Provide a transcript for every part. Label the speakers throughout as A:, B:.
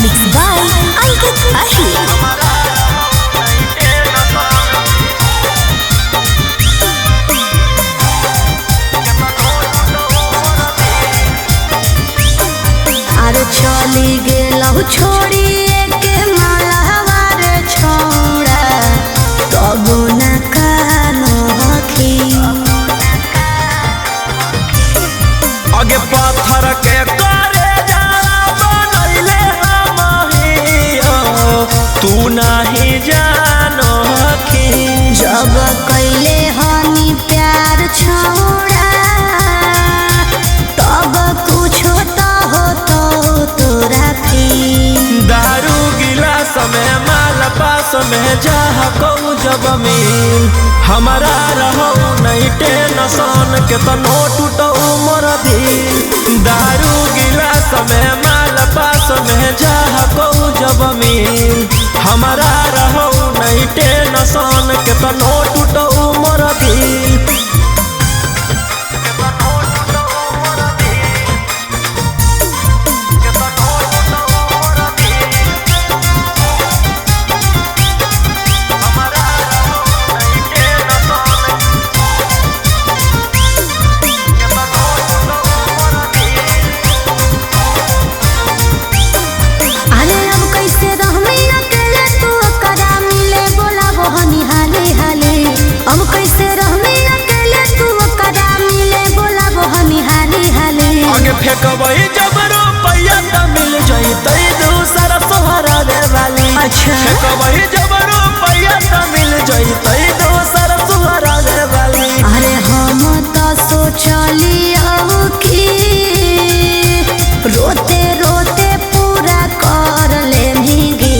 A: Mixed by Ankit Ahir. आरे चली गेलहु छोड़िए के मालवा रे छोड़ा तबो न कानो हखी
B: आगे पत्थर के करे बनैले हमहियो तू नहीं जानो हखी
A: जब कैले हनी प्यार छोड़ा तब कुछो तो हो तो तोरा फी
B: दारू गिलास में माल पास में जाह को जब मिल हमारा रहो नहीं टेंशन के तनो टूटो मोर दिल दारू गिलास में माल पास में जाह को जब मिल हमारा रहो नहीं टेंशन के तनो टूटो मोर दिल फेंकबई जब रुपया त मिल जइतै दूसरा सोहरा दे वाली
A: अच्छा
B: फेंकबई जब रुपया त मिल जइतै दूसरा सोहरा दे वाली
A: अरे हम तो सोचलियो कि रोते रोते पूरा कर लेंगे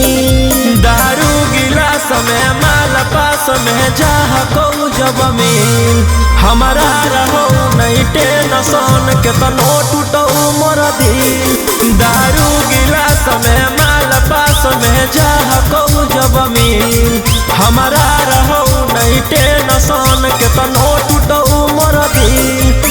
B: दारू गिलास में माल पास में जाह को जब मिल हमारा रहो नहीं टेंशन के तनो टूटो मोर दिल दारू गिलास में माल पास में जाह को जब मिल हमारा रहो नहीं टेंशन के तनो टूटो मोर दिल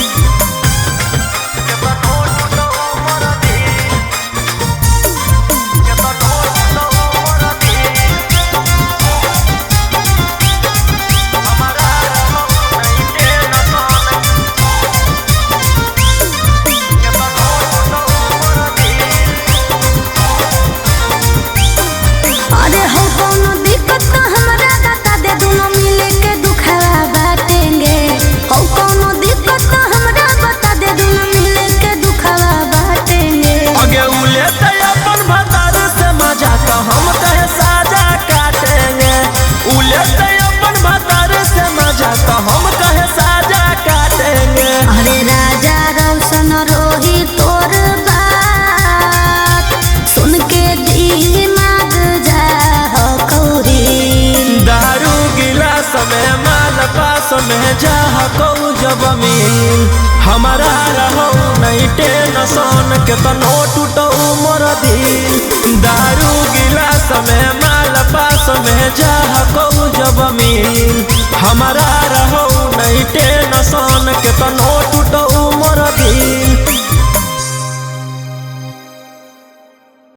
B: में जाह को जब मिल हमारा रहो नहीं टेंशन के तनो टूटो मोर दिल दारू गिलास में माल पास में जाह को जब मिल हमारा रहो नहीं टेंशन के तनो टूटो मोर दिल